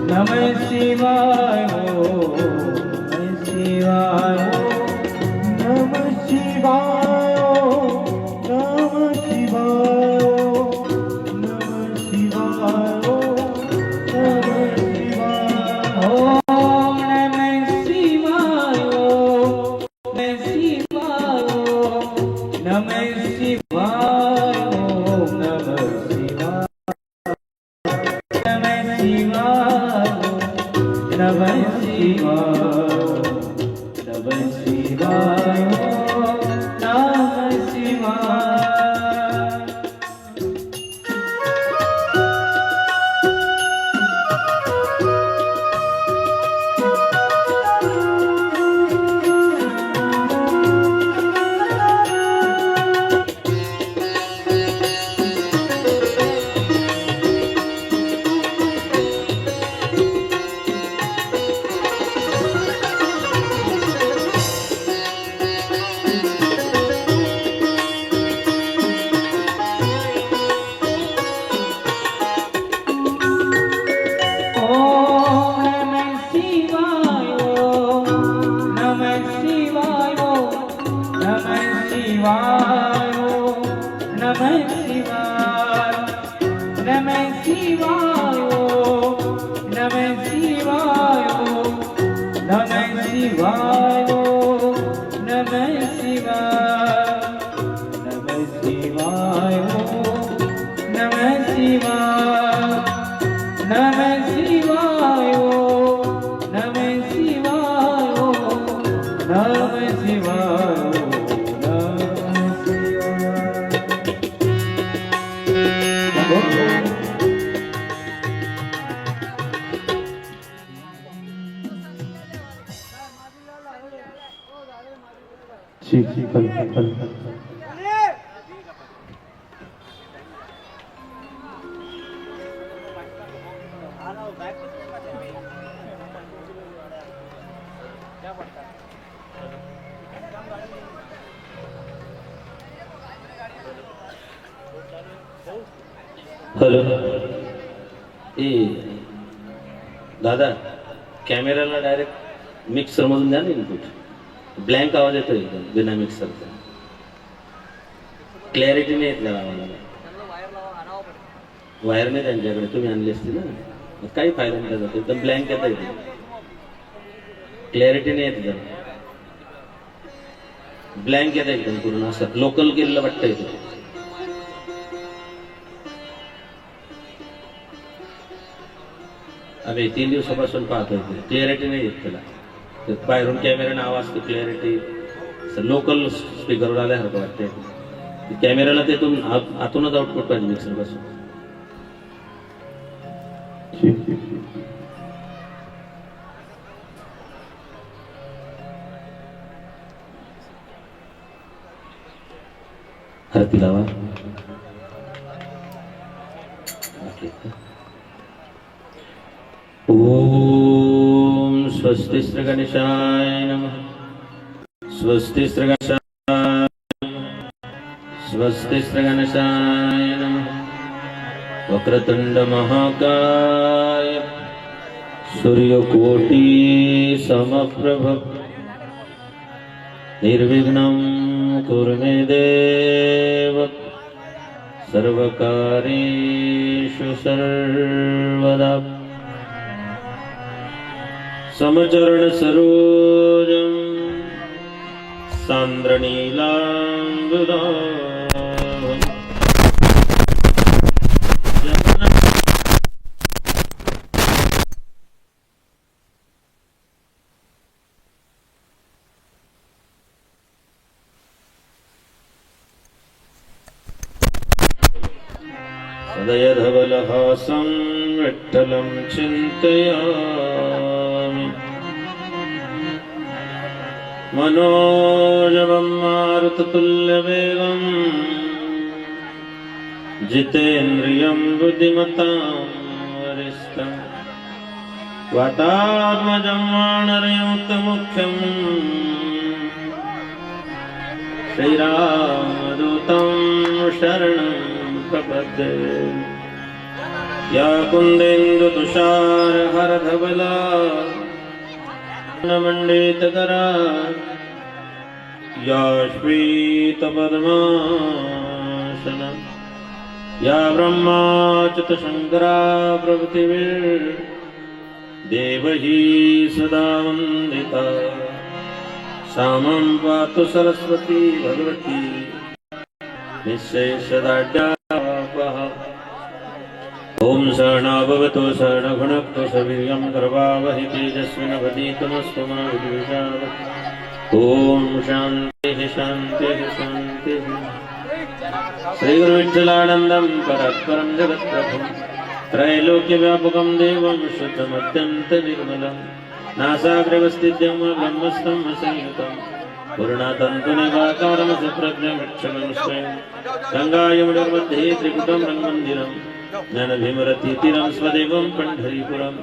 नमः शिवाय नमः शिवाय नमः शिवाय नमः शिवाय नमः शिवाय नमः शिवाय ओम नमः शिवाय नमः शिवाय नमः शिवाय नमः शिवाय नमः शिवाय नमः शिवाय नमः शिवाय हॅलो ए दादा कॅमेऱ्याला डायरेक्ट मिक्सर मधून द्या ना इनपुट ब्लँक आवाज येतो एकदम बिना मिक्सरचा क्लॅरिटी नाही येत आवाजाला वायर नाही त्यांच्याकडे तुम्ही आणली असती ना काही फायदा नाही त्याचा एकदम ब्लँक येतं एकदम क्लॅरिटी नाही येत त्याला ब्लँक येतं एकदम पूर्ण असं लोकल केलेलं वाटतं इथे आम्ही 3 दिवसापासून पाहतोय क्लॅरिटी नाही येत त्याला बाहेरून कॅमेऱ्याने आवाज तो क्लॅरिटी लोकल स्पीकरवर आल्यासारखं वाटतंय कॅमेऱ्याला तेथून आतूनच आउटपुट पाहिजे मिक्सर पासून आरती लावा ओम स्वस्ति श्री गणेशाय नमः स्वस्ति श्री गणेशाय स्वस्ति श्री गणेशाय नमः वक्रतुंड महाकाय सूर्यकोटि समप्रभ निर्विघ्नं कुरु मे देव सर्वकार्येषु सर्वदा समचरण सरोजं सान्द्रनीलाम्बुदा सदयधवलहासं विठ्ठलं चिन्तयामि मनोजवं मारुततुल्यवेगं जितेन्द्रियं बुद्धिमतां वरिष्ठं वातात्मजं वानरयूतमुख्यं श्रीरामदूतं शरणं प्रपद्ये या कुंदेन्दु तुषार हरधवला मंडितकरा या श्वेतपद्मासना या ब्रह्माच्युत शंकरा प्रभृतिभिर् देवही सदा वन्दिता सामं पातु सरस्वती भगवती निःशेषदाढ्यापः। ॐ सहना भवतु सहना भुनक्तु सवीर्यं करवावहै तेजस्विनावधीतमस्तु मा विद्विषावहै। ॐ शान्तिः शान्तिः शान्तिः। श्री गुरु विठ्ठलानन्दं परात्परं जगत्प्रभुं त्रैलोक्यव्यापकं देवं शुद्धमत्यन्तनिर्मलं नासाग्रवस्थित्यं ब्रह्मस्थं संयुतं पूर्णातन्तुनिवाकारं सुप्रज्ञमक्षमनुष्ठेयं गङ्गायमुनिर्मध्ये त्रिकुटं रङ्गमन्दिरं ज्ञानभीमरतीतीरं स्वदेवं पण्ढरीपुरं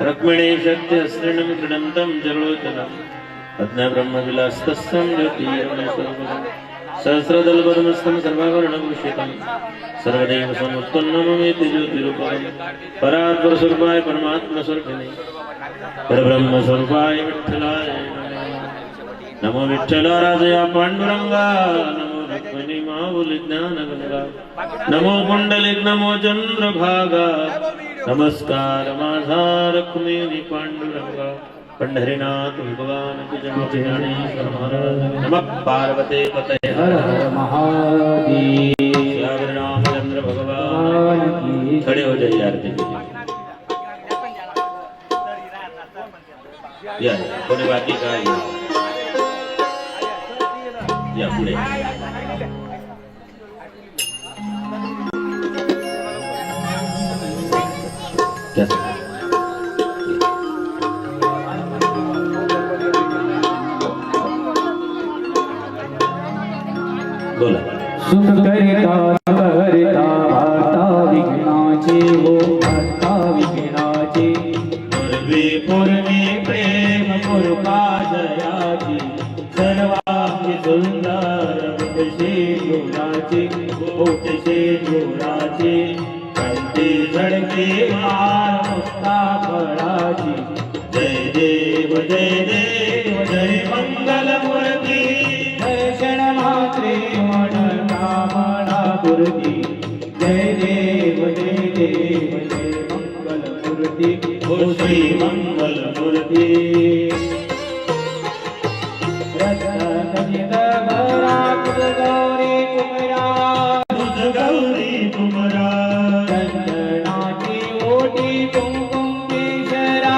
रुक्मिणी शक्तिहस्तिनं क्रीडन्तं जलोचनं पद्मब्रह्मविलासतस्तं ज्योतिर्मयस्वरूपं सहस्रदलपद्मस्थं सर्वाभरणभूषितं सर्वदेव समुत्पन्नममेति ज्योतिरूपं परात्परस्वरूपाय परमात्मस्वरूपिणे परब्रह्मस्वरूपाय विठ्ठलाय नमो विठ्ठलराजया पांडुरंगा नमो रुक्मिणी माऊली ज्ञानगंगा नमो पुंडलिक नमो चंद्रभागा नमस्कार माझा रुक्मिणी पांडुरंगा पंढरीनाथ भगवान तुझे ज्ञानेश्वर महाराज नमः पार्वती पतये हर हर महादेव। श्री रामचंद्र भगवान की खड़े हो जाइए आरती के लिए। या कोणी बाकी काय या पुढे बोला सुख करिता करता वार्ता विघ्नाचे हो वार्ता विघ्नाचे पूर्वी पूर्वी प्रेम पुरका जयाची सर्वांगी सुंदर मुठशे जोराचे मुठशे जोराचे कंठी झडके मार मुक्ता फळाची जय देव जय देव जय मंगल मूर्ती दर्शन मात्रे मन कामना पूर्ती जय देव जय देव जय मंगल मूर्ती ओ श्री मंगल मूर्ती रत्नजित भरा तुझ गौरी कुमरा तुझ गौरी कुमरा चंदनाची ओटी कुंकुम केशरा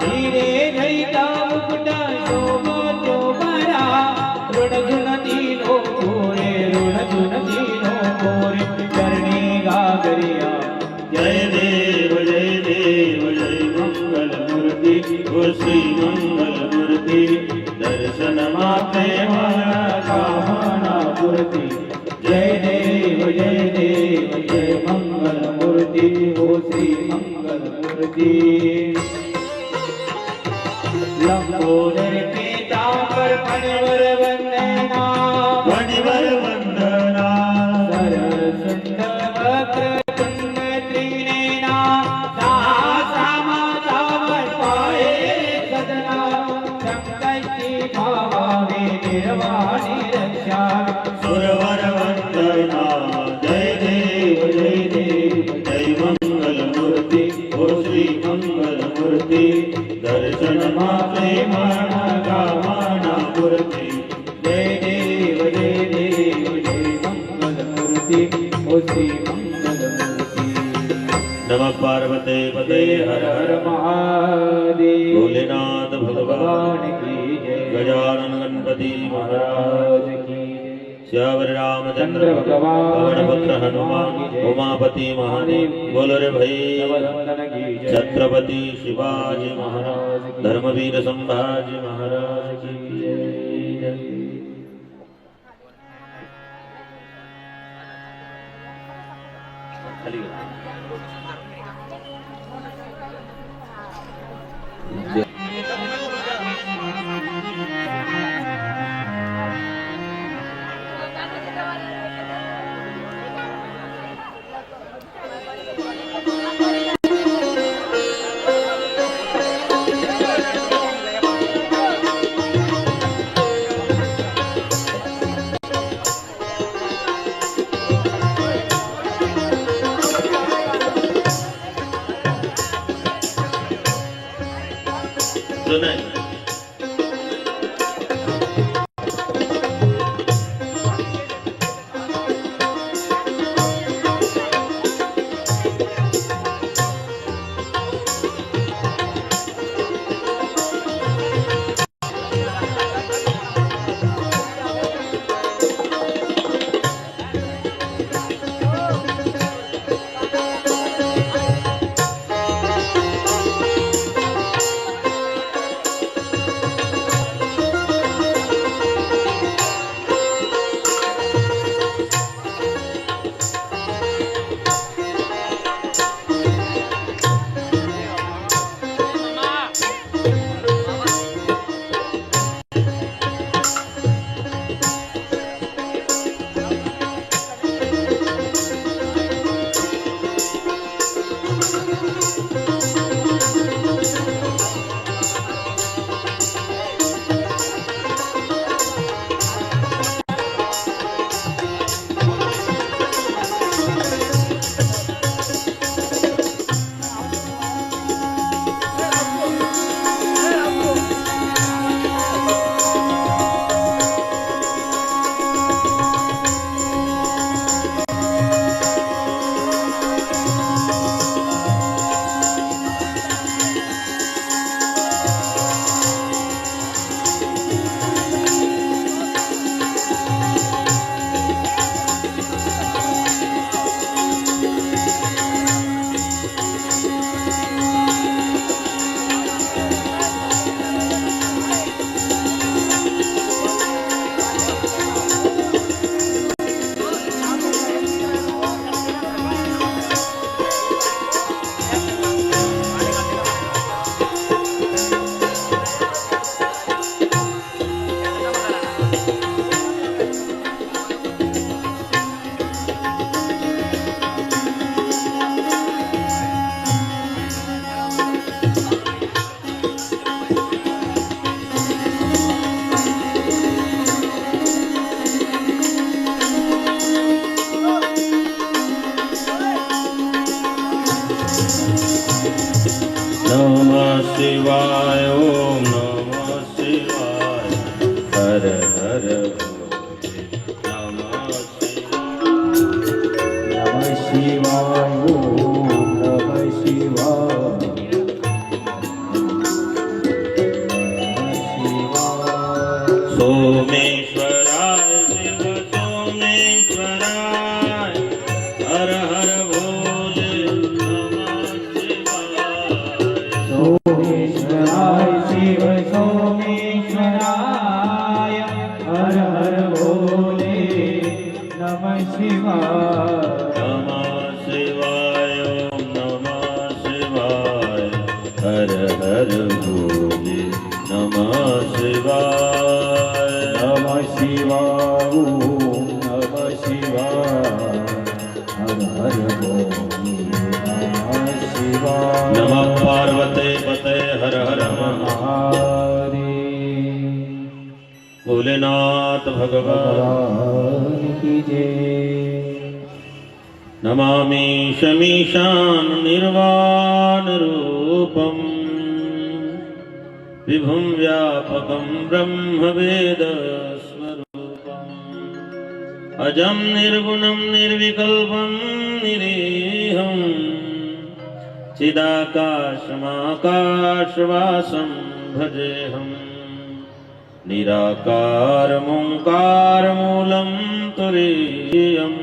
हिरे घैता मुकुट शोभतो बरा ऋण तीनो कोरे ऋण तीनो कोरे चरणी गागरिया जय देव जय देव जय मंगल मूर्ति ओ श्री मंगल मूर्ति दर्शन मात्रे मन कामना पूर्ति जय देव जय देव जय मंगल मूर्ति ओ श्री मंगल मूर्ति लंबोदर पीतांबर फणिवर वंदना फणिवर वंदना सरसुंदर वक्र तुंग त्रिनेना सामाधावर पाए सदना संकल्पी भावे निर्वाणी रक्षा सुरवर वंदना जय देव जय मंगल मूर्ति ओ श्री मंगल मूर्ति दर्शन मात्रे मन कामना पूर्ति जय देव जय मंगल मूर्ति ओ श्री मंगल मूर्ति नमः पार्वते पते हर हर महादेव। भोलेनाथ भगवान की जय गजानन गणपति महाराज की श्यावर रामचंद्र भगवान पुत्र हनुमान उमापति महादेव बोलो रे भाई छत्रपति शिवाजी महाराज धर्मवीर संभाजी महाराज की जय। जुनं आहे. नमः शिवाय ओम नमः शिवाय हर हर भोले नमः शिवाय ओम नमः शिवाय सोमेश्वराय शिव सोमेश्वराय हर हर भोले नमः शिवाय सोमेश्वराय शिव सोमेश्वराय हर हर भोले नमः शिवाय नमः शिवाय ओम नमः शिवाय हर हर भोले नमः शिवाय नमः शिवाय ओम नमः शिवाय हर हर भोले नमः शिवाय नमः पार्वते पते हर हर महादेव भोलेनाथ भगवान भगवान की जय। नमामि शमीशान निर्वाण रूपम विभुं व्यापकं ब्रह्मवेद स्वरूपम् अजं निर्गुणं निर्विकल्पं निरीहं चिदाकाशमाकाशवासं भजेऽहम् निराकारमोङ्कारमूलं तुरीयम्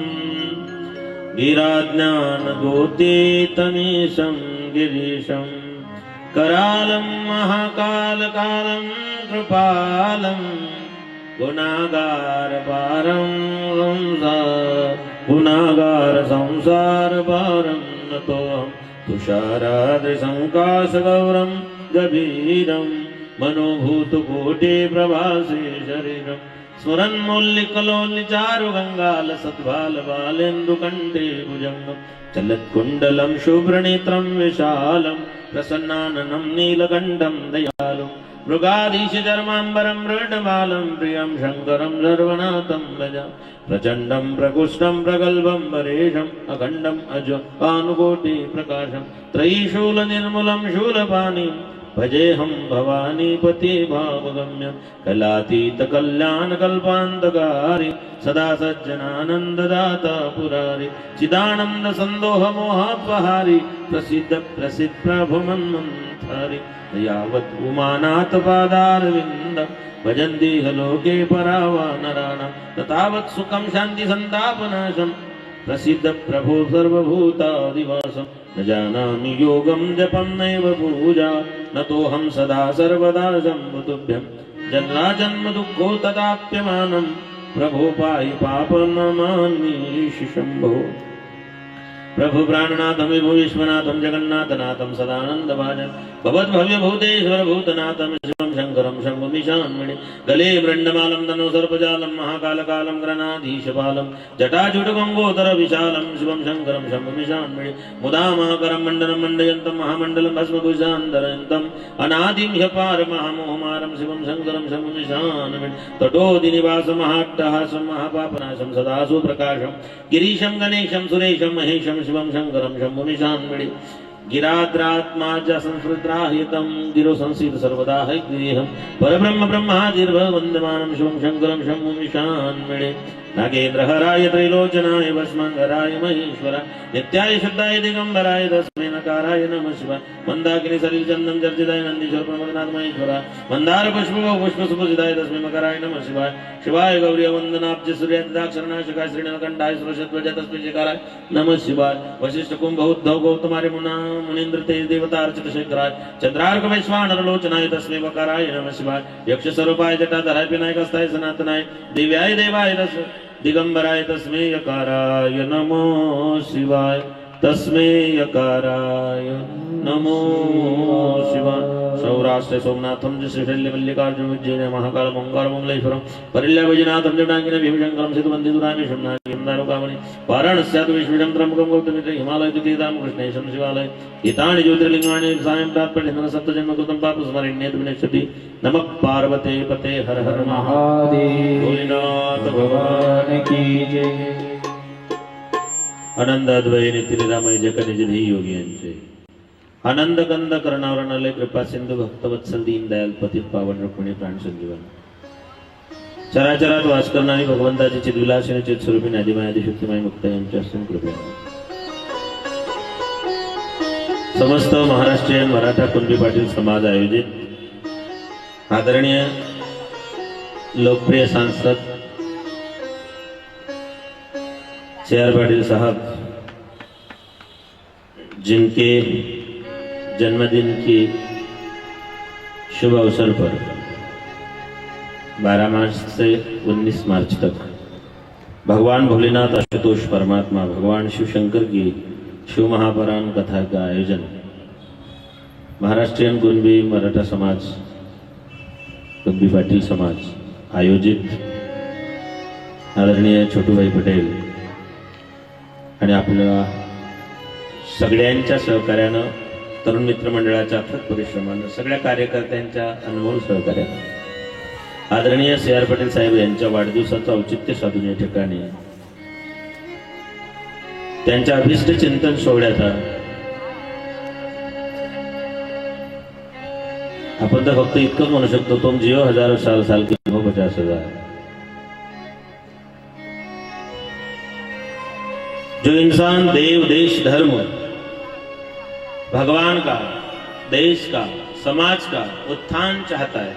गिराज्ञानगोतीतमीशं गिरीशं करालं महाकालकालं कृपालं गुणागार संसारभारं नतोऽहं तुषाराद्रिसङ्काशगौरं गभीरं मनोभूतकोटिप्रभासे शरीरं स्मरन्मौल्लिकलोल्लिचारुगङ्गालसद्भालबालेन्दुकण्ठे भुजङ्गं चलत्कुण्डलं शुभ्रनेत्रं विशालं प्रसन्नाननं नीलकण्ठं दयालुं मृगाधीशचर्माम्बरं मृडमालं प्रियं शङ्करं सर्वनाथं भजा प्रचण्डं प्रकुष्ठं प्रगल्भं परेशम् अखण्डम् अजपानुकोटिप्रकाशं त्रयीशूलनिर्मूलं शूलपाणिं भजे हम भवानीपति भावगम्य कलातीत कल्याण कल्पांतकारी सदा सज्जनानंददाता पुरारी चिदानंद संदोह मोहापहारी प्रसिद्ध प्रसिद्ध प्रभु मन्वंतरी यावत् उमानाथ पादारविंद भजन्ति लोके परावा नराणां ततावत् सुखं शांति संतापनाशं प्रसिद्ध प्रभु सर्वभूतादिवासं न जानामि योगं जपं नैव पूजा न तोऽहं सदा सर्वदा शम्भुतुभ्यं जन्मा जन्म दुःखो तदाप्यमानं प्रभो पाहि पापनमामीश शम्भो प्रभु प्राणनाथं विभु विश्वनाथं जगन्नाथनाथं सदानन्दभाजं भवद्भव्य भूतेश्वर भूतनाथं शिवं शङ्करं शम्भुमिशान्मणि गले मृण्डमालं तनो सर्पजालं महाकालकालं गणनाधीशपालं जटाजुटगङ्गोदर विशालं शिवं शङ्करं शम्भुमिशान्मणि मुदामाकरं मण्डलं मण्डयन्तं महामण्डलं भस्मभूषान्तरयन्तम् अनादिं ह्यपार महामोहमारं शिवं शङ्करं शम्भुमिशान्मणि तटोदिनिवासं महाट्टहासं महापापनाशं सदा सुप्रकाशं गिरीशं गणेशं सुरेशं महेशं शिवं शङ्करं शम्भुमिशान्मणि गिराद्रात्माज संस्कृत्राहितं गिरो संसीद सर्वदा हयग्रीहं परब्रह्म ब्रह्मादिर्भवन्दमानं शिवं शङ्करं शम्भुमिशान्मणि नागेन्द्रहराय त्रैलोचनाय भस्माङ्गराय महेश्वराय नित्याय शुद्धाय दिगम्बराय तस्मै नकाराय नमः शिवाय मन्दाकिनी सलिलचन्दन चर्चिताय नन्दीश्वर प्रमथनाथ महेश्वराय मन्दार पुष्पसुपूजिताय तस्मै मकराय नमः शिवाय शिवाय गौरी वन्दनाब्ज सूर्याक्षरनाशकाय श्रीनीलकण्ठाय सुरशध्वज तस्मै शिकाराय नमः शिवाय वशिष्ठ कुंभ उद्धव गौतमार्य मुना मुनीन्द्र तेज देवता अर्चित शेखराय चंद्रार्क वैश्वानर लोचनाय तस्मै मकराय नमः शिवाय यक्ष स्वरूपाय जटाधराय विनायकस्ताय सनातनाय दिव्याय देवाय दिगंबराय तस्मै यकाराय नमो शिवाय तस्मै यकाराय नमो शिवाय सौराष्ट्र सोमनाथं श्रीशैल्य मल्लिकार्जुन उज्जैन महाकाल ओंकार मंगलेश्वरम परिल्या वैजनाथं जटांगिन भीमशंकरं सिद्धवन्दितुरामेशं नागेन्द्रं दारुकामणि वाराणस्यात् विश्वजं त्र्यंबकं गौतमित्र हिमालय तीर्थं कृष्णेशं शिवालय एतानि ज्योतिर्लिंगानि सायं प्राप्येन सप्तजन्मकृतं पापस्मरण्येत विनश्यति नमः पार्वते पते हर हर महादेव भोलेनाथ भगवान की जय आनंद अद्वय नित्य रामय जग निज धी योगियांचे आनंद कंद करणावर नले कृपा सिंधु भक्तवत्सल दीन दयाल पतित पावन रुक्मिणी प्राण संजीवन चराचरात वास करणारी भगवंताची चिद्विलासिनी चित स्वरूपी नादिमाय आदिशक्तिमाय मुक्त यांच्या असीम कृपा समस्त महाराष्ट्रीयन मराठा कुणबी पाटील समाज आयोजित आदरणीय लोकप्रिय सांसद CR पाटिल साहब जिनके जन्मदिन की शुभ अवसर पर 12 मार्च से 19 मार्च तक भगवान भोलेनाथ आशुतोष परमात्मा भगवान शिव शंकर की शिव महापुराण कथा का आयोजन महाराष्ट्रीयन कुणबी मराठा समाज कुणबी पाटील समाज आयोजित आदरणीय छोटूभाई पटेल आणि आपल्या सगळ्यांच्या सहकार्यानं तरुण मित्र मंडळाच्या अथक परिश्रमानं सगळ्या कार्यकर्त्यांच्या अनमोल सहकार्यानं आदरणीय CR पाटील साहेब यांच्या वाढदिवसाचं औचित्य साधून या ठिकाणी त्यांच्या अभिष्ट चिंतन सोहळ्याचा आपण तर फक्त इतकंच म्हणू शकतो तुम जियो हजारों साल साल की हो 50,000 जो इंसान देव देश धर्म भगवान का देश का समाज का उत्थान चाहता है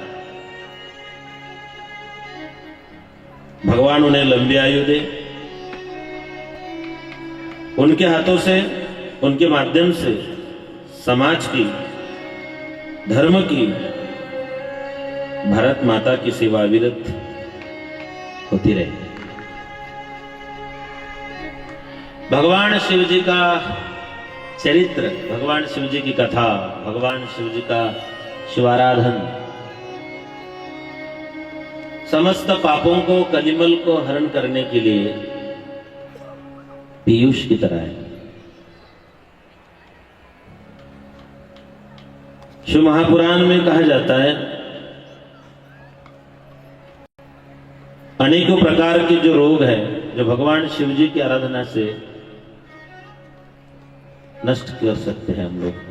भगवान उन्हें लंबी आयु दे उनके हाथों से उनके माध्यम से समाज की धर्म की भारत माता की सेवा अविरत होती रहे भगवान शिव जी का चरित्र भगवान शिव जी की कथा भगवान शिव जी का शिवाराधन समस्त पापों को कलिमल को हरण करने के लिए पीयूष की तरह है शिव महापुराण में कहा जाता है अनेकों प्रकार के जो रोग है जो भगवान शिव जी की आराधना से नष्ट कर सकते हैं हम लोग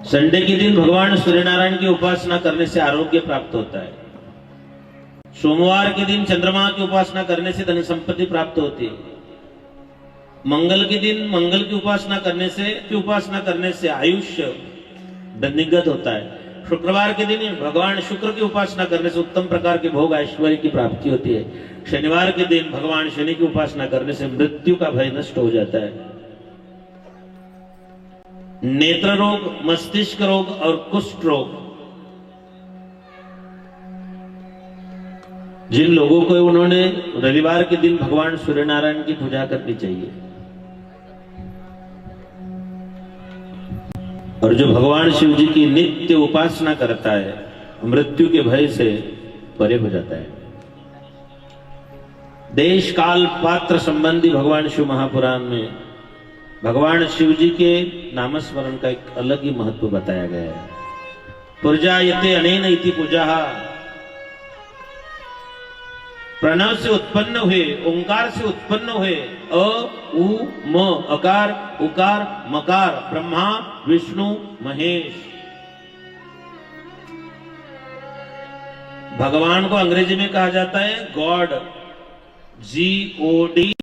संडे के दिन भगवान सूर्यनारायण की उपासना करने से आरोग्य प्राप्त होता है। सोमवार के दिन चंद्रमा की उपासना करने से धन संपत्ति प्राप्त होती है। मंगल के दिन मंगल की उपासना करने से आयुष्य वृद्धिगत होता है। शुक्रवार के दिन भगवान शुक्र की उपासना करने से उत्तम प्रकार के भोग ऐश्वर्य की प्राप्ति होती है। शनिवार के दिन भगवान शनि की उपासना करने से मृत्यु का भय नष्ट हो जाता है। नेत्र रोग, मस्तिष्क रोग और कुष्ठ रोग जिन लोगों को, उन्होंने रविवार के दिन भगवान सूर्यनारायण की पूजा करनी चाहिए। और जो भगवान शिव जी की नित्य उपासना करता है मृत्यु के भय से परे हो जाता है। देश काल पात्र संबंधी भगवान शिव महापुराण में भगवान शिव जी के नामस्मरण का एक अलग ही महत्व बताया गया है। पूजायते अनेन इति पूजा, प्रणव से उत्पन्न हुए, ओंकार से उत्पन्न हुए अ उ म अकार उकार मकार ब्रह्मा विष्णु महेश। भगवान को अंग्रेजी में कहा जाता है God, GOD,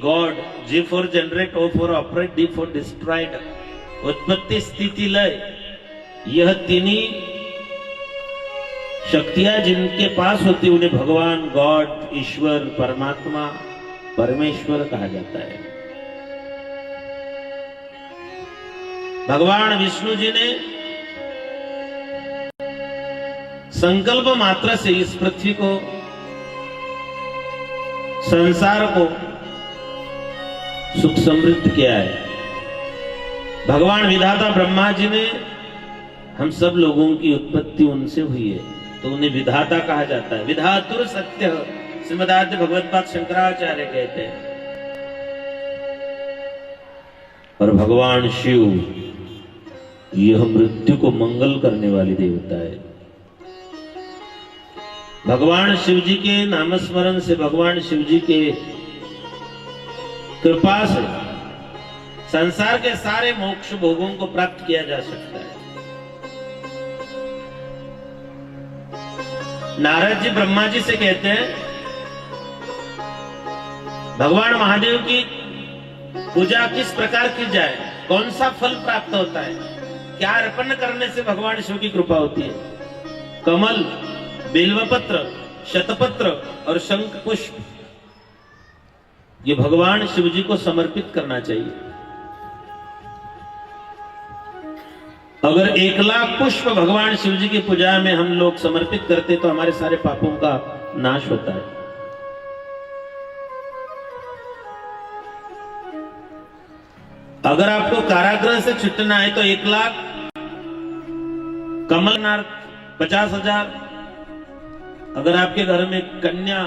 God. G for generate, O for operate, D for destroyed. उत्पत्ति स्थिति लय, यह तीनों शक्तियां जिनके पास होती उन्हें भगवान गॉड, ईश्वर, परमात्मा, परमेश्वर कहा जाता है। भगवान विष्णु जी ने संकल्प मात्र से इस पृथ्वी को, संसार को सुख समृद्ध किया है। भगवान विधाता ब्रह्मा जी ने, हम सब लोगों की उत्पत्ति उनसे हुई है तो उन्हें विधाता कहा जाता है। विधातुर सत्य, श्रीमदाद्य भगवत्पाद शंकराचार्य कहते हैं। और भगवान शिव यह मृत्यु को मंगल करने वाली देवता है। भगवान शिव जी के नामस्मरण से, भगवान शिव जी के कृपा से संसार के सारे मोक्ष भोगों को प्राप्त किया जा सकता है। नारद जी ब्रह्मा जी से कहते हैं, भगवान महादेव की पूजा किस प्रकार की जाए, कौन सा फल प्राप्त होता है, क्या अर्पण करने से भगवान शिव की कृपा होती है। कमल, बेलवपत्र, शतपत्र और शंख पुष्प, ये भगवान शिव जी को समर्पित करना चाहिए। अगर 1,00,000 पुष्प भगवान शिव जी की पूजा में हम लोग समर्पित करते तो हमारे सारे पापों का नाश होता है। अगर आपको कारागृह से छुटना है तो 1,00,000 कमलनाथ, 50,000। अगर आपके घर में कन्या,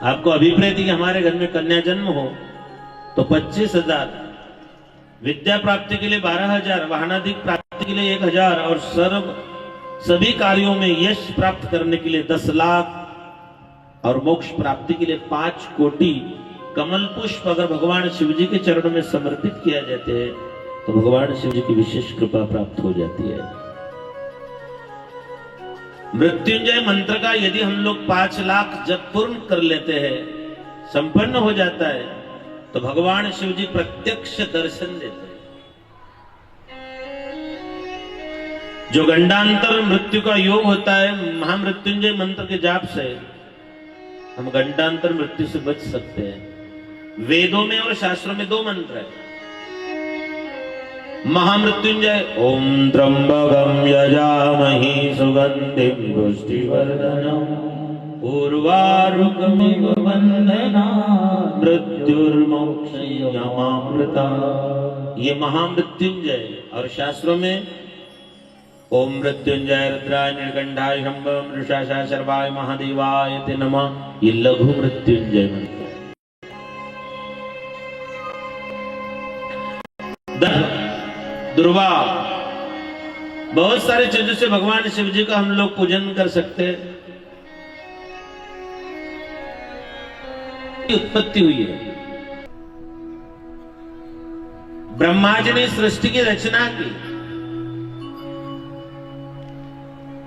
आपको अभिप्रेत कि हमारे घर में कन्या जन्म हो तो 25,000। विद्या प्राप्ति के लिए 12,000, वाहनाधिक प्राप्ति के लिए 1,000 और सभी कार्यों में यश प्राप्त करने के लिए 10 लाख और मोक्ष प्राप्ति के लिए 5 कोटि कमल पुष्प अगर भगवान शिव जी के चरणों में समर्पित किया जाते हैं तो भगवान शिव जी की विशेष कृपा प्राप्त हो जाती है। मृत्युंजय मंत्र का यदि हम लोग 5 लाख जप पूर्ण कर लेते हैं, संपन्न हो जाता है, तो भगवान शिव जी प्रत्यक्ष दर्शन देते हैं। जो गंडांतर मृत्यु का योग होता है, महामृत्युंजय मंत्र के जाप से हम गंडांतर मृत्यु से बच सकते हैं। वेदों में और शास्त्रों में 2 मंत्र है। महामृत्युंजय ओम त्र्यंबकं यजामहे सुगंधिं पुष्टिवर्धनम् उर्वारुकमिव बन्धनात् मृत्युर्मोक्षयमामृतात्। ये महामृत्युंजय। और शास्त्रों में ओम मृत्युंजय रुद्राय नीलकंठाय शंभ मृषाशाय सर्वाय महादेवाय ते नमः, ये लघु मृत्युंजय मंत्र है। दुर्वा, बहुत सारे चीजों से भगवान शिव जी का हम लोग पूजन कर सकते हैं। उत्पत्ति हुई है। ब्रह्मा जी ने सृष्टि की रचना की।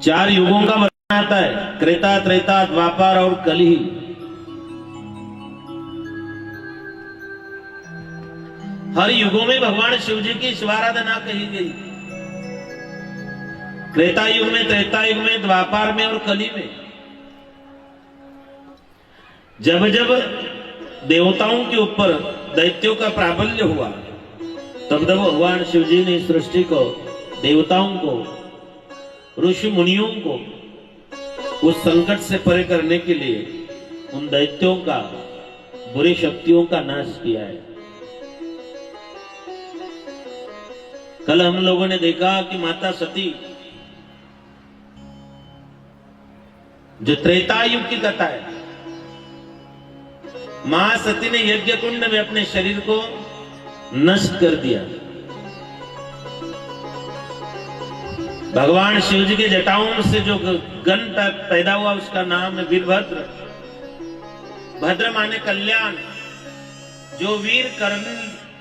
4 युगों का वर्णन आता है, त्रेता, त्रेता, द्वापर और कलि। हर युगों में भगवान शिव जी की शिवाराधना कही गई। त्रेता युग में, त्रेता युग में, द्वापर में और कलि में। जब जब देवताओं के ऊपर दैत्यों का प्राबल्य हुआ, तब तब भगवान शिव जी ने सृष्टि को, देवताओं को, ऋषि मुनियों को उस संकट से परे करने के लिए उन दैत्यों का, बुरी शक्तियों का नाश किया है। कल हम लोगों ने देखा कि माता सती, जो त्रेता युग की कथा है, मां सती ने यज्ञ कुंड में अपने शरीर को नष्ट कर दिया। भगवान शिव जी के जटाओं से जो गण पैदा हुआ उसका नाम है वीरभद्र। भद्र माने कल्याण, जो वीर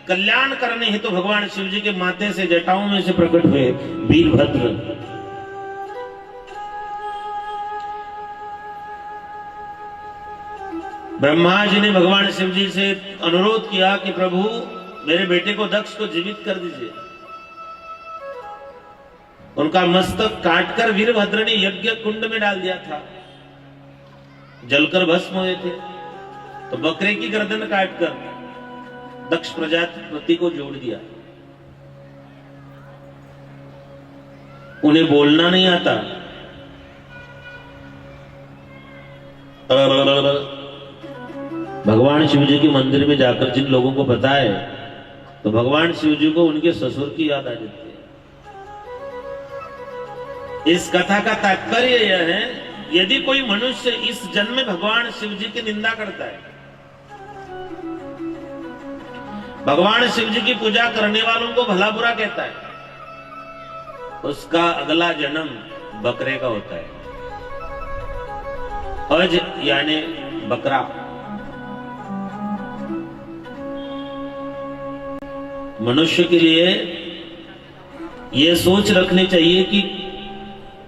कल्याण करने हेतु तो भगवान शिव जी के माथे से, जटाओं में से प्रकट हुए वीरभद्र। ब्रह्मा जी ने भगवान शिव जी से अनुरोध किया कि प्रभु मेरे बेटे को, दक्ष को जीवित कर दीजिए। उनका मस्तक काटकर वीरभद्र ने यज्ञ कुंड में डाल दिया था, जलकर भस्म हुए थे। तो बकरे की गर्दन काटकर दक्ष प्रजापति को जोड़ दिया। उन्हें बोलना नहीं आता, भगवान शिव जी के मंदिर में जाकर जिन लोगों को पता है, तो भगवान शिव जी को उनके ससुर की याद आ जाती है। इस कथा का तात्पर्य यह है, यदि कोई मनुष्य इस जन्म में भगवान शिव जी की निंदा करता है, भगवान शिव जी की पूजा करने वालों को भला बुरा कहता है, उसका अगला जन्म बकरे का होता है। अज यानी बकरा। मनुष्य के लिए यह सोच रखनी चाहिए कि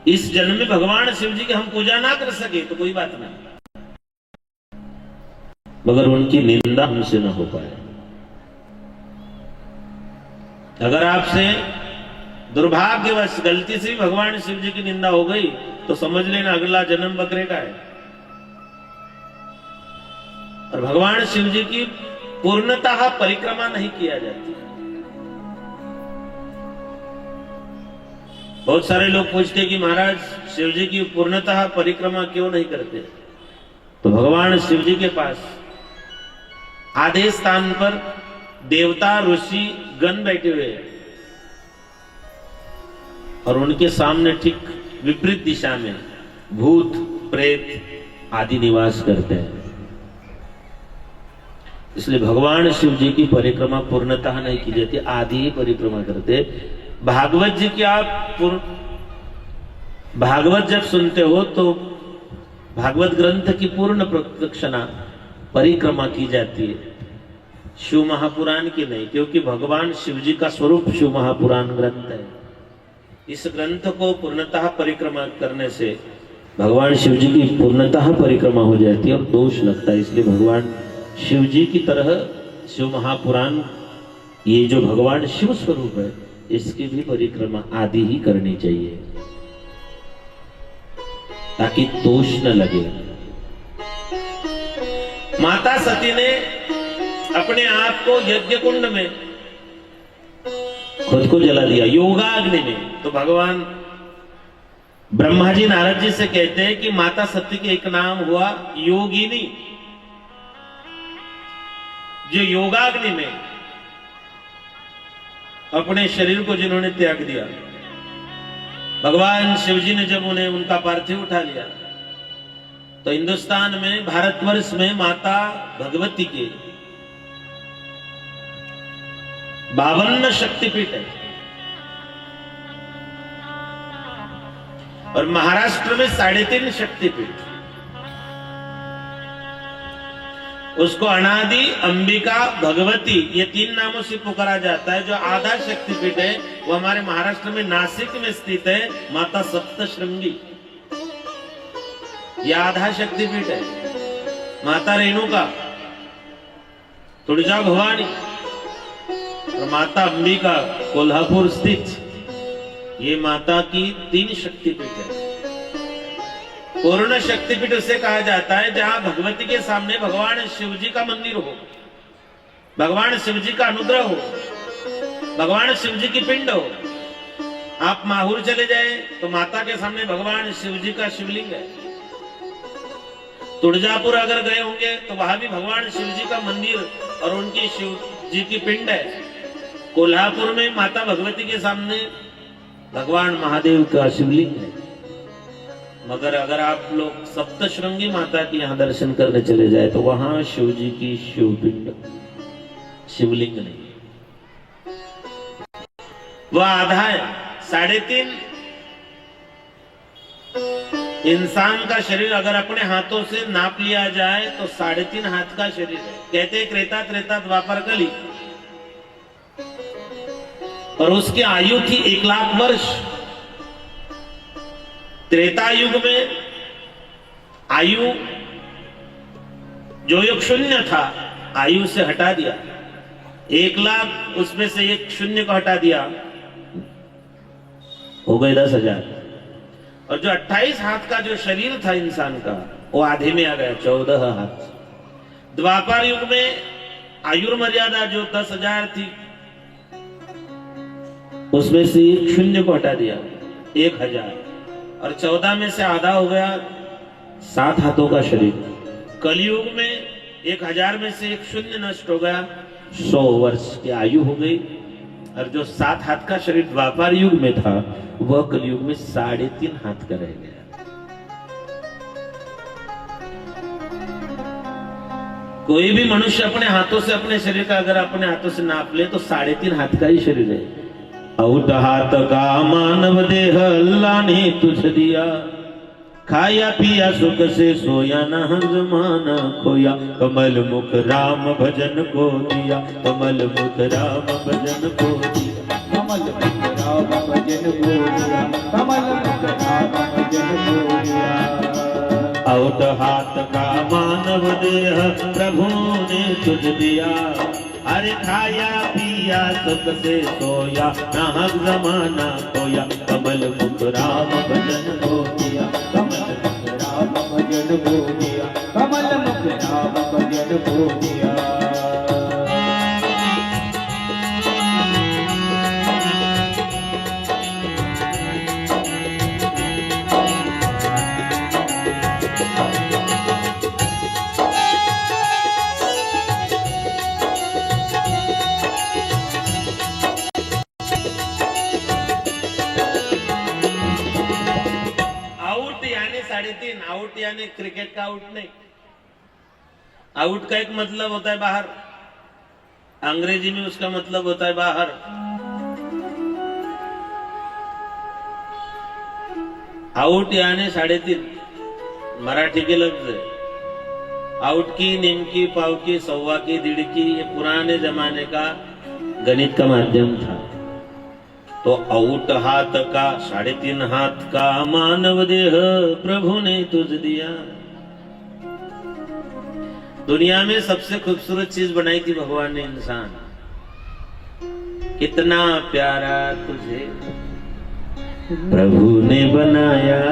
इस जन्म में भगवान शिव जी की हम पूजा ना कर सके तो कोई बात नहीं, मगर उनकी निंदा हमसे ना हो पाए। अगर आपसे दुर्भाग्यवश गलती से भगवान शिव जी की निंदा हो गई तो समझ लेना अगला जन्म बकरे का है। और भगवान शिव जी की पूर्णतः परिक्रमा नहीं किया जाती। बहुत सारे लोग पूछते कि महाराज शिव जी की पूर्णतः परिक्रमा क्यों नहीं करते? तो भगवान शिव जी के पास आधे स्थान पर देवता ऋषि गण बैठे हुए हैं और उनके सामने ठीक विपरीत दिशा में भूत प्रेत आदि निवास करते हैं। इसलिए भगवान शिव जी की परिक्रमा पूर्णतः नहीं की जाती, आधी ही परिक्रमा करते। भागवत जी की आप भागवत जब सुनते हो तो भागवत ग्रंथ की पूर्ण प्रदक्षिणा परिक्रमा की जाती है, शिव महापुराण की नहीं, क्योंकि भगवान शिव जी का स्वरूप शिव महापुराण ग्रंथ है। इस ग्रंथ को पूर्णतः परिक्रमा करने से भगवान शिव जी की पूर्णतः परिक्रमा हो जाती है और दोष लगता है। इसलिए भगवान शिव जी की तरह शिव महापुराण, ये जो भगवान शिव स्वरूप है, इसकी भी परिक्रमा आदि ही करनी चाहिए ताकि दोष न लगे। माता सती ने अपने आप को यज्ञ कुंड में खुद को जला दिया, योगाग्नि में। तो भगवान ब्रह्मा जी नारद जी से कहते हैं कि माता सती के एक नाम हुआ योगिनी, जो योगाग्नि में अपने शरीर को जिन्होंने त्याग दिया। भगवान शिव जी ने जब उन्हें उनका पार्थिव उठा लिया तो हिंदुस्तान में, भारतवर्ष में माता भगवती के 52 शक्तिपीठ है और महाराष्ट्र में 3.5 शक्तिपीठ। उसको अनादि, अंबिका, भगवती, ये 3 नामों से पुकारा जाता है। जो आधा शक्तिपीठ है वो हमारे महाराष्ट्र में नासिक में स्थित है, माता सप्तशृंगी। यह आधा शक्तिपीठ है। माता रेणुका, तुळजा भवानी और माता अंबिका कोल्हापुर स्थित, ये माता की 3 शक्तिपीठ है। पूर्ण शक्तिपीठ उसे कहा जाता है जहां भगवती के सामने भगवान शिव जी का मंदिर हो, भगवान शिव जी का अनुग्रह हो, भगवान शिव जी की पिंड हो। आप माहूर चले जाए तो माता के सामने भगवान शिव जी का शिवलिंग है। तुळजापुर अगर गए होंगे तो वहां भी भगवान शिव जी का मंदिर और उनकी शिव जी की पिंड है। कोल्हापुर में माता भगवती के सामने भगवान महादेव का शिवलिंग है। मगर अगर आप लोग सप्तशृंगी माता के यहाँ दर्शन करने चले जाए तो वहां शिव जी की शिवपिंड, शिवलिंग नहीं, वह आधा है। 3.5 इंसान का शरीर अगर अपने हाथों से नाप लिया जाए तो 3.5 हाथ का शरीर है। कहते त्रेता त्रेता द्वापर कली, और उसकी आयु थी 1 लाख वर्ष। त्रेता युग में आयु, जो युग 0 था, आयु से हटा दिया 1 लाख, उसमें से एक 0 को हटा दिया, हो गए 10,000। और जो 28 हाथ का जो शरीर था इंसान का, वो आधे में आ गया 14 हाथ। द्वापर युग में आयु मर्यादा जो 10,000 थी, उसमें से एक 0 को हटा दिया 1,000, और 14 में से आधा हो गया 7 हाथों का शरीर। कलयुग में 1,000 में से एक 0 नष्ट हो गया, 100 वर्ष की आयु हो गई। और जो 7 हाथ का शरीर द्वापर युग में था, वह कलयुग में 3.5 हाथ का रह गया। कोई भी मनुष्य अपने हाथों से अपने शरीर का अगर अपने हाथों से नाप ले तो 3.5 हाथ का ही शरीर है। औट हाथ का मानव देह अल्लाह ने तुझ दिया, खाया पिया सुख से सोया न हंजमाना खोया, कमल मुख राम भजन को दिया, कमल मुख राम भजन को दिया, कमल मुख राम भजन को दिया, कमल मुख राम भजन को दिया। औट हाथ का मानव देह प्रभु ने तुझ दिया, अरे खाया पिया सुख से सोया न जमाना खोया, कमल मुख राम भजन को दिया, कमल मुख राम भजन को दिया, कमल मुख राम भजन को दिया। आउट यानी क्रिकेट का आउट नहीं। आउट का एक मतलब होता है बाहर, अंग्रेजी में उसका मतलब होता है बाहर। आउट यानी 3.5 मराठी के लफ्ज है। आउट की, निमकी, पाव की, सव्वा की, 1.5 की, ये पुराने जमाने का गणित का माध्यम था। तो औट हाथ का 3.5 हाथ का मानव देह प्रभु ने तुझ दिया। दुनिया में सबसे खूबसूरत चीज बनाई थी भगवान ने, इंसान। कितना प्यारा तुझे प्रभु ने बनाया।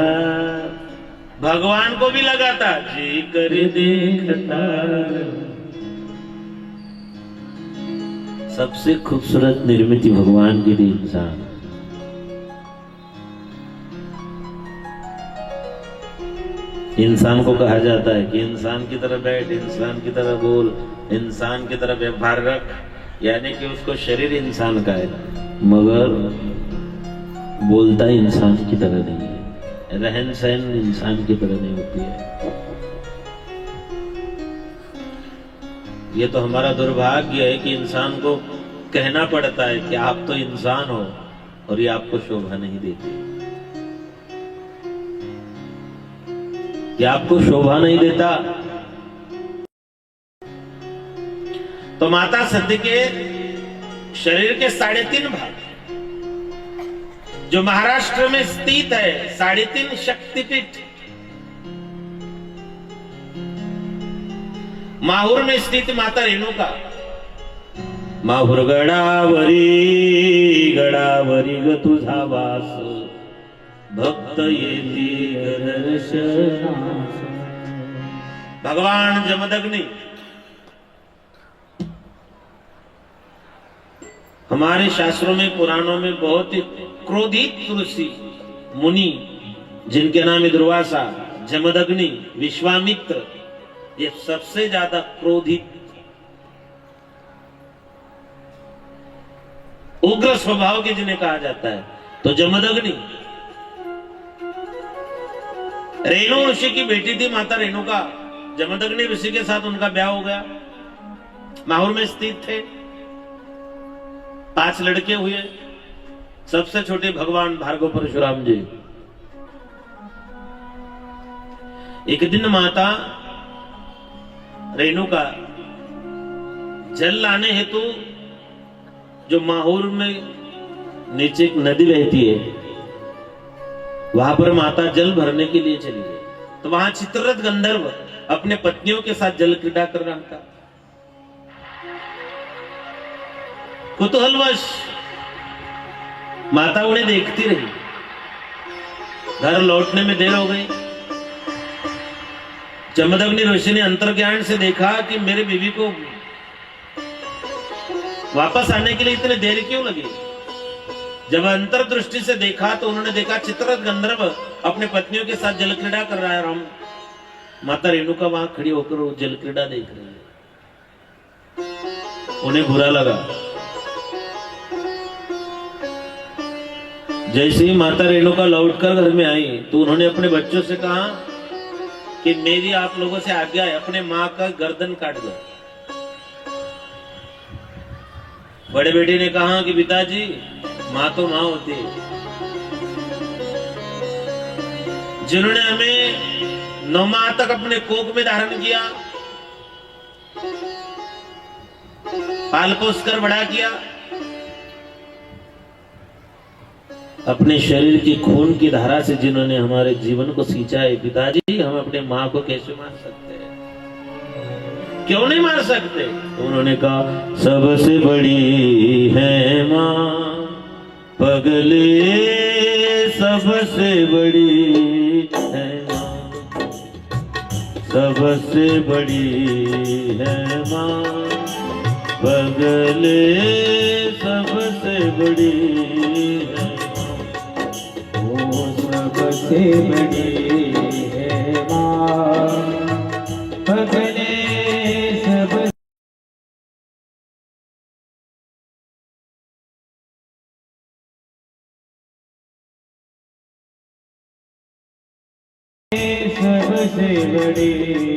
भगवान को भी लगा था जी कर देखता। सबसे खूबसूरत निर्मित भगवान के लिए इंसान। इंसान को कहा जाता है कि इंसान की तरह बैठ, इंसान की तरह बोल, इंसान की तरह व्यवहार रख, यानी कि उसको शरीर इंसान का है मगर बोलता इंसान की तरह नहीं है, रहन सहन इंसान की तरह नहीं होती है। ये तो हमारा दुर्भाग्य है कि इंसान को कहना पड़ता है कि आप तो इंसान हो, और ये आपको शोभा नहीं देती। ये आपको शोभा नहीं देता। तो माता सती के शरीर के 3.5 भाग जो महाराष्ट्र में स्थित है, 3.5 शक्तिपीठ, माहूर में स्थित माता रेणुका, माहूर गडावरी ग तुझा वास, भक्त येती दर्शनास। भगवान जमदग्नि हमारे शास्त्रों में, पुराणों में बहुत ही क्रोधित ऋषि मुनि, जिनके नाम है दुर्वासा, जमदग्नि, विश्वामित्र, ये सबसे ज्यादा क्रोधित उग्र स्वभाव के जिन्हें कहा जाता है। तो जमदग्नि रेणु ऋषि की बेटी थी माता रेणुका। जमदग्नि ऋषि के साथ उनका ब्याह हो गया। माहौर में स्थित थे, 5 लड़के हुए। सबसे छोटे भगवान भार्गव परशुराम जी। एक दिन माता रेणुका जल लाने हेतु जो माहौर में नीचे एक नदी बहती है, वहां पर माता जल भरने के लिए चली गई। तो वहां चित्ररथ गंधर्व अपने पत्नियों के साथ जल क्रीड़ा कर रहा था। कुतूहलवश माता उन्हें देखती रही। घर लौटने में देर हो गई। जमदग्नि ऋषि ने अंतर्ज्ञान से देखा कि मेरे बीवी को वापस आने के लिए इतने देर क्यों लगी। जब अंतर्दृष्टि से देखा तो उन्होंने देखा चित्ररथ गंधर्व अपने पत्नियों के साथ जल क्रीड़ा कर रहा है। राम माता रेणुका वहां खड़ी होकर वो जल क्रीड़ा देख रही है। उन्हें बुरा लगा। जैसे ही माता रेणुका लौटकर घर में आई तो उन्होंने अपने बच्चों से कहा कि मेरी आप लोगों से आज्ञा है, अपने मां का गर्दन काट दो। बड़े बेटे ने कहा कि पिताजी, मां तो मां होती है। जिन्होंने हमें 9 माह तक अपने कोख में धारण किया, पाल पोस कर बड़ा किया, अपने शरीर की खून की धारा से जिन्होंने हमारे जीवन को सींचा है, पिताजी हम अपने मां को कैसे मार सकते हैं? क्यों नहीं मार सकते? तो उन्होंने कहा, सबसे बड़ी है मां पगले, सबसे बड़ी है मां, सबसे बड़ी है मां पगले, सबसे बड़ी है सबसे बड़ी है मां पगले, सबसे बड़ी है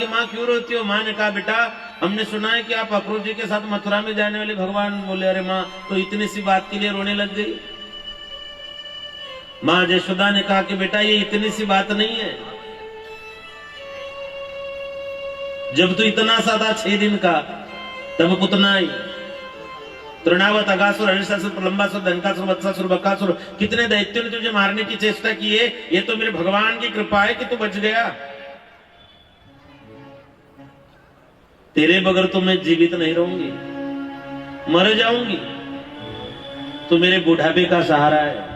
माँ क्यों रोती हो? माँ ने कहा बेटा हमने सुना है कि आप अक्रूर जी के साथ मथुरा में जाने वाले भगवान। बोले अरे माँ तो इतनी सी बात के लिए रोने लग गई। माँ यशोदा ने कहा कि बेटा ये इतनी सी बात नहीं है, जब तू इतना सा था 6 दिन का तब पुतना आई। तृणावत, अगासुर, हरिशासुर, प्रलंबासुर, धनकासुर, वत्सासुर, बकासुर, कितने दैत्यों ने तुझे मारने की चेष्टा की है। ये तो मेरे भगवान की कृपा है कि तू बच गया। तेरे बगैर तो मैं जीवित नहीं रहूंगी, मर जाऊंगी। तो मेरे बुढ़ापे का सहारा है।